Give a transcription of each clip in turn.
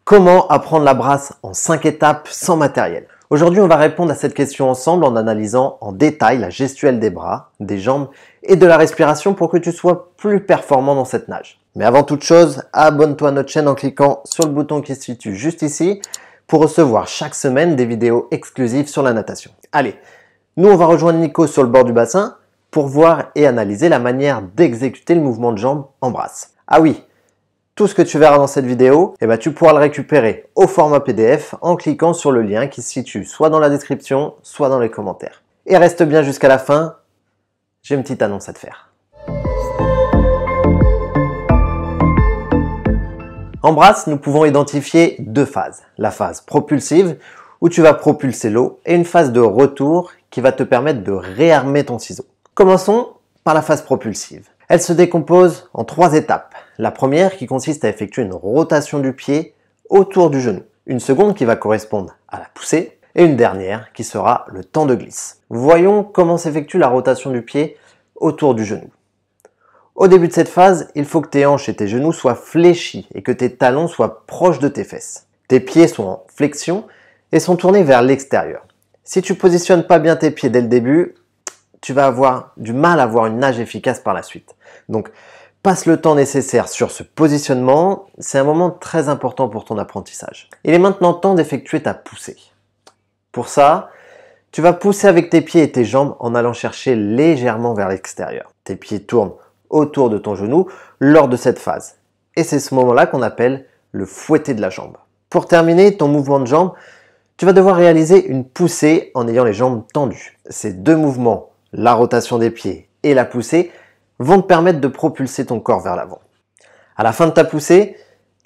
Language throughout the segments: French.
Comment apprendre la brasse en 5 étapes sans matériel? Aujourd'hui, on va répondre à cette question ensemble en analysant en détail la gestuelle des bras, des jambes et de la respiration pour que tu sois plus performant dans cette nage. Mais avant toute chose, abonne-toi à notre chaîne en cliquant sur le bouton qui se situe juste ici pour recevoir chaque semaine des vidéos exclusives sur la natation. Allez, nous on va rejoindre Nico sur le bord du bassin pour voir et analyser la manière d'exécuter le mouvement de jambe en brasse. Ah oui, tout ce que tu verras dans cette vidéo, tu pourras le récupérer au format PDF en cliquant sur le lien qui se situe soit dans la description, soit dans les commentaires. Et reste bien jusqu'à la fin, j'ai une petite annonce à te faire. En brasse, nous pouvons identifier deux phases. La phase propulsive, où tu vas propulser l'eau, et une phase de retour qui va te permettre de réarmer ton ciseau. Commençons par la phase propulsive. Elle se décompose en 3 étapes. La première qui consiste à effectuer une rotation du pied autour du genou. Une seconde qui va correspondre à la poussée et une dernière qui sera le temps de glisse. Voyons comment s'effectue la rotation du pied autour du genou. Au début de cette phase, il faut que tes hanches et tes genoux soient fléchis et que tes talons soient proches de tes fesses. Tes pieds sont en flexion et sont tournés vers l'extérieur. Si tu positionnes pas bien tes pieds dès le début, tu vas avoir du mal à avoir une nage efficace par la suite. Donc, passe le temps nécessaire sur ce positionnement, c'est un moment très important pour ton apprentissage. Il est maintenant temps d'effectuer ta poussée. Pour ça, tu vas pousser avec tes pieds et tes jambes en allant chercher légèrement vers l'extérieur. Tes pieds tournent autour de ton genou lors de cette phase. Et c'est ce moment-là qu'on appelle le fouetté de la jambe. Pour terminer ton mouvement de jambe, tu vas devoir réaliser une poussée en ayant les jambes tendues. Ces deux mouvements, la rotation des pieds et la poussée, vont te permettre de propulser ton corps vers l'avant. À la fin de ta poussée,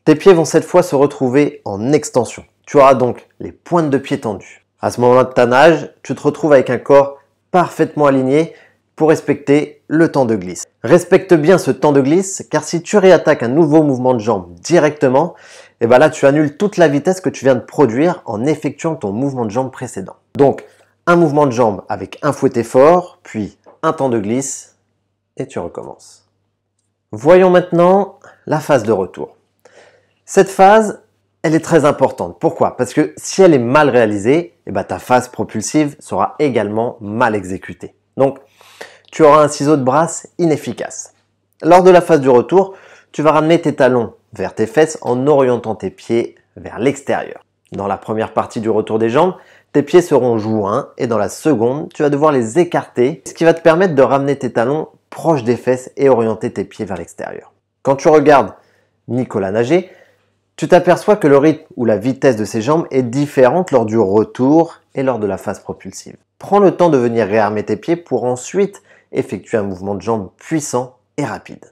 tes pieds vont cette fois se retrouver en extension. Tu auras donc les pointes de pied tendues. À ce moment-là de ta nage, tu te retrouves avec un corps parfaitement aligné pour respecter le temps de glisse. Respecte bien ce temps de glisse car si tu réattaques un nouveau mouvement de jambe directement, là tu annules toute la vitesse que tu viens de produire en effectuant ton mouvement de jambe précédent. Donc, un mouvement de jambe avec un fouetté fort, puis un temps de glisse, et tu recommences. Voyons maintenant la phase de retour. Cette phase, elle est très importante. Pourquoi? Parce que si elle est mal réalisée, ta phase propulsive sera également mal exécutée. Donc, tu auras un ciseau de brasse inefficace. Lors de la phase du retour, tu vas ramener tes talons vers tes fesses en orientant tes pieds vers l'extérieur. Dans la première partie du retour des jambes, tes pieds seront joints et dans la seconde, tu vas devoir les écarter, ce qui va te permettre de ramener tes talons proches des fesses et orienter tes pieds vers l'extérieur. Quand tu regardes Nicolas nager, tu t'aperçois que le rythme ou la vitesse de ses jambes est différente lors du retour et lors de la phase propulsive. Prends le temps de venir réarmer tes pieds pour ensuite effectuer un mouvement de jambes puissant et rapide.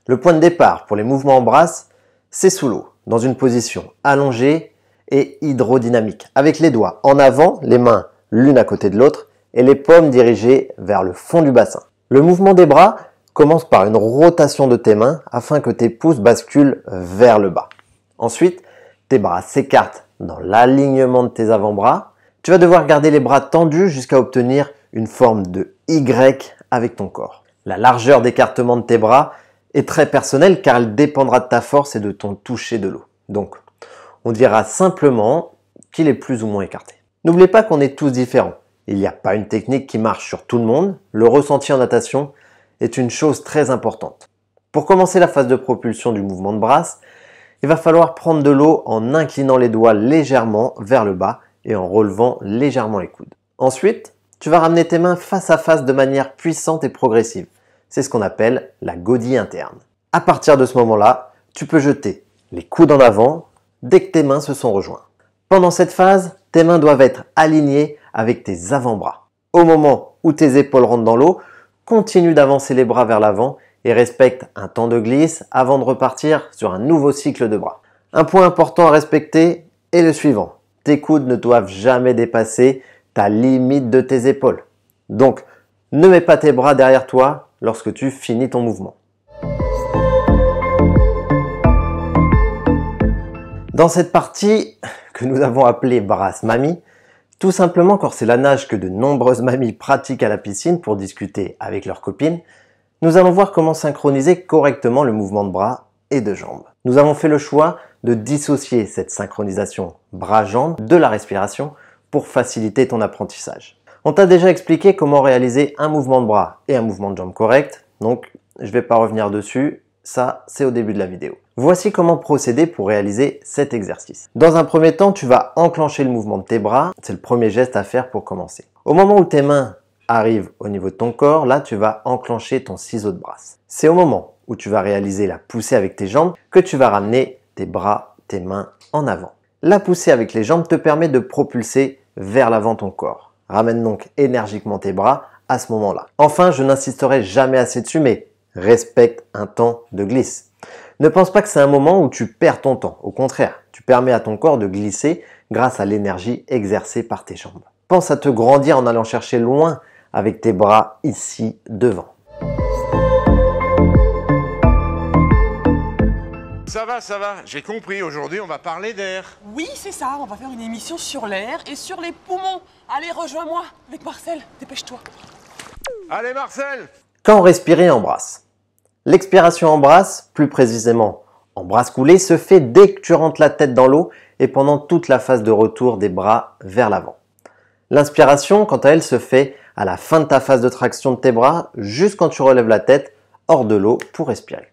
Le point de départ pour les mouvements en brasse, c'est sous l'eau, dans une position allongée et hydrodynamique, avec les doigts en avant, les mains l'une à côté de l'autre et les paumes dirigées vers le fond du bassin. Le mouvement des bras commence par une rotation de tes mains afin que tes pouces basculent vers le bas. Ensuite, tes bras s'écartent dans l'alignement de tes avant-bras. Tu vas devoir garder les bras tendus jusqu'à obtenir une forme de Y avec ton corps. La largeur d'écartement de tes bras est très personnelle car elle dépendra de ta force et de ton toucher de l'eau. Donc, on dira simplement qu'il est plus ou moins écarté. N'oubliez pas qu'on est tous différents. Il n'y a pas une technique qui marche sur tout le monde. Le ressenti en natation est une chose très importante. Pour commencer la phase de propulsion du mouvement de brasse, il va falloir prendre de l'eau en inclinant les doigts légèrement vers le bas et en relevant légèrement les coudes. Ensuite, tu vas ramener tes mains face à face de manière puissante et progressive. C'est ce qu'on appelle la godille interne. À partir de ce moment-là, tu peux jeter les coudes en avant dès que tes mains se sont rejoints. Pendant cette phase, tes mains doivent être alignées avec tes avant-bras. Au moment où tes épaules rentrent dans l'eau, continue d'avancer les bras vers l'avant et respecte un temps de glisse avant de repartir sur un nouveau cycle de bras. Un point important à respecter est le suivant. Tes coudes ne doivent jamais dépasser ta limite de tes épaules. Donc, ne mets pas tes bras derrière toi lorsque tu finis ton mouvement. Dans cette partie que nous avons appelée brasse mamie, tout simplement car c'est la nage que de nombreuses mamies pratiquent à la piscine pour discuter avec leurs copines, Nous allons voir comment synchroniser correctement le mouvement de bras et de jambes. Nous avons fait le choix de dissocier cette synchronisation bras-jambes de la respiration pour faciliter ton apprentissage. On t'a déjà expliqué comment réaliser un mouvement de bras et un mouvement de jambes correct, donc je ne vais pas revenir dessus, ça c'est au début de la vidéo. Voici comment procéder pour réaliser cet exercice. Dans un premier temps, tu vas enclencher le mouvement de tes bras, c'est le premier geste à faire pour commencer. Au moment où tes mains arrivent au niveau de ton corps, là tu vas enclencher ton ciseau de brasse. C'est au moment où tu vas réaliser la poussée avec tes jambes que tu vas ramener tes bras, tes mains en avant. La poussée avec les jambes te permet de propulser vers l'avant ton corps. Ramène donc énergiquement tes bras à ce moment-là. Enfin, je n'insisterai jamais assez dessus, mais respecte un temps de glisse. Ne pense pas que c'est un moment où tu perds ton temps. Au contraire, tu permets à ton corps de glisser grâce à l'énergie exercée par tes jambes. Pense à te grandir en allant chercher loin avec tes bras ici devant. Ça va, j'ai compris. Aujourd'hui, on va parler d'air. Oui, c'est ça, on va faire une émission sur l'air et sur les poumons. Allez, rejoins-moi avec Marcel, dépêche-toi. Allez, Marcel! Quand respirer en brasse. L'expiration en brasse, plus précisément en brasse coulée, se fait dès que tu rentres la tête dans l'eau et pendant toute la phase de retour des bras vers l'avant. L'inspiration, quant à elle, se fait à la fin de ta phase de traction de tes bras, juste quand tu relèves la tête hors de l'eau pour respirer.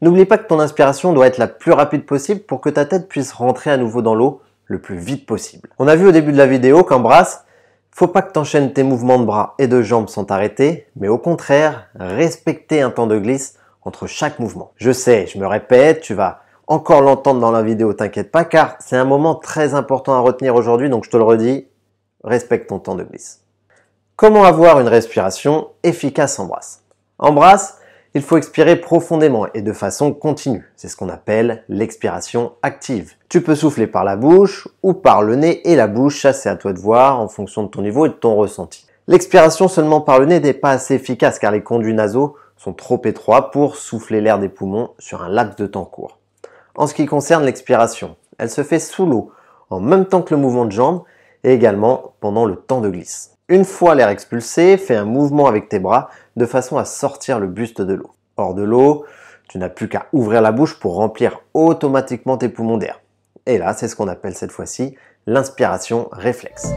N'oublie pas que ton inspiration doit être la plus rapide possible pour que ta tête puisse rentrer à nouveau dans l'eau le plus vite possible. On a vu au début de la vidéo qu'en brasse, faut pas que tu enchaînes tes mouvements de bras et de jambes sans t'arrêter, mais au contraire, respecter un temps de glisse entre chaque mouvement. Je sais, je me répète, tu vas encore l'entendre dans la vidéo, t'inquiète pas, car c'est un moment très important à retenir aujourd'hui, donc je te le redis, respecte ton temps de glisse. Comment avoir une respiration efficace en brasse? En brasse, il faut expirer profondément et de façon continue. C'est ce qu'on appelle l'expiration active. Tu peux souffler par la bouche ou par le nez et la bouche, ça c'est à toi de voir en fonction de ton niveau et de ton ressenti. L'expiration seulement par le nez n'est pas assez efficace car les conduits nasaux sont trop étroits pour souffler l'air des poumons sur un laps de temps court. En ce qui concerne l'expiration, elle se fait sous l'eau en même temps que le mouvement de jambes et également pendant le temps de glisse. Une fois l'air expulsé, fais un mouvement avec tes bras de façon à sortir le buste de l'eau. Hors de l'eau, tu n'as plus qu'à ouvrir la bouche pour remplir automatiquement tes poumons d'air. Et là, c'est ce qu'on appelle cette fois-ci l'inspiration réflexe.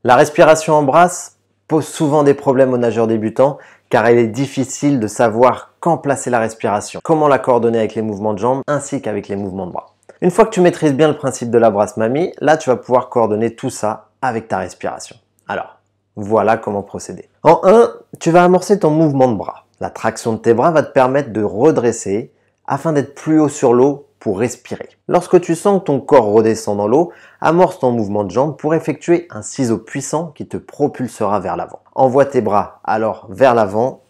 La respiration en brasse pose souvent des problèmes aux nageurs débutants car il est difficile de savoir quand placer la respiration, comment la coordonner avec les mouvements de jambes ainsi qu'avec les mouvements de bras. Une fois que tu maîtrises bien le principe de la brasse mamie, là tu vas pouvoir coordonner tout ça avec ta respiration. Alors, voilà comment procéder. En 1, tu vas amorcer ton mouvement de bras. La traction de tes bras va te permettre de redresser afin d'être plus haut sur l'eau pour respirer. Lorsque tu sens que ton corps redescend dans l'eau, amorce ton mouvement de jambe pour effectuer un ciseau puissant qui te propulsera vers l'avant. Envoie tes bras alors vers l'avant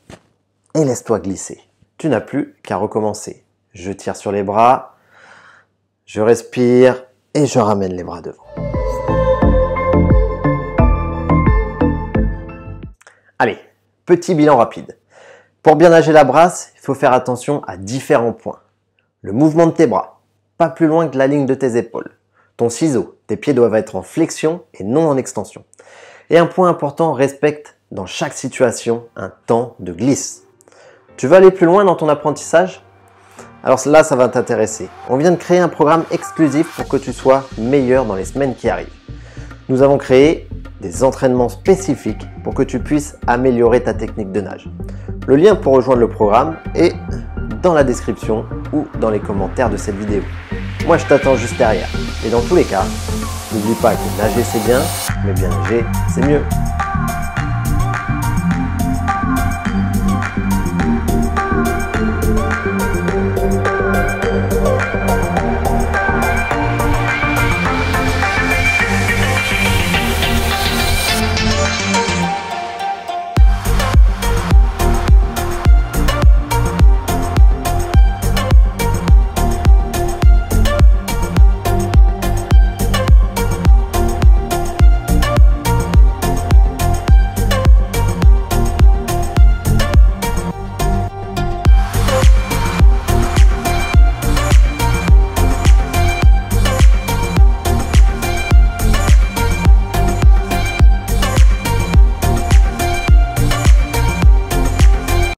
et laisse-toi glisser. Tu n'as plus qu'à recommencer. Je tire sur les bras, je respire et je ramène les bras devant. Allez, petit bilan rapide. Pour bien nager la brasse, il faut faire attention à différents points. Le mouvement de tes bras, pas plus loin que la ligne de tes épaules. Ton ciseau, tes pieds doivent être en flexion et non en extension. Et un point important, respecte dans chaque situation un temps de glisse. Tu veux aller plus loin dans ton apprentissage ? Alors là, ça va t'intéresser. On vient de créer un programme exclusif pour que tu sois meilleur dans les semaines qui arrivent. Nous avons créé des entraînements spécifiques pour que tu puisses améliorer ta technique de nage. Le lien pour rejoindre le programme est dans la description ou dans les commentaires de cette vidéo. Moi, je t'attends juste derrière. Et dans tous les cas, n'oublie pas que nager c'est bien, mais bien nager c'est mieux.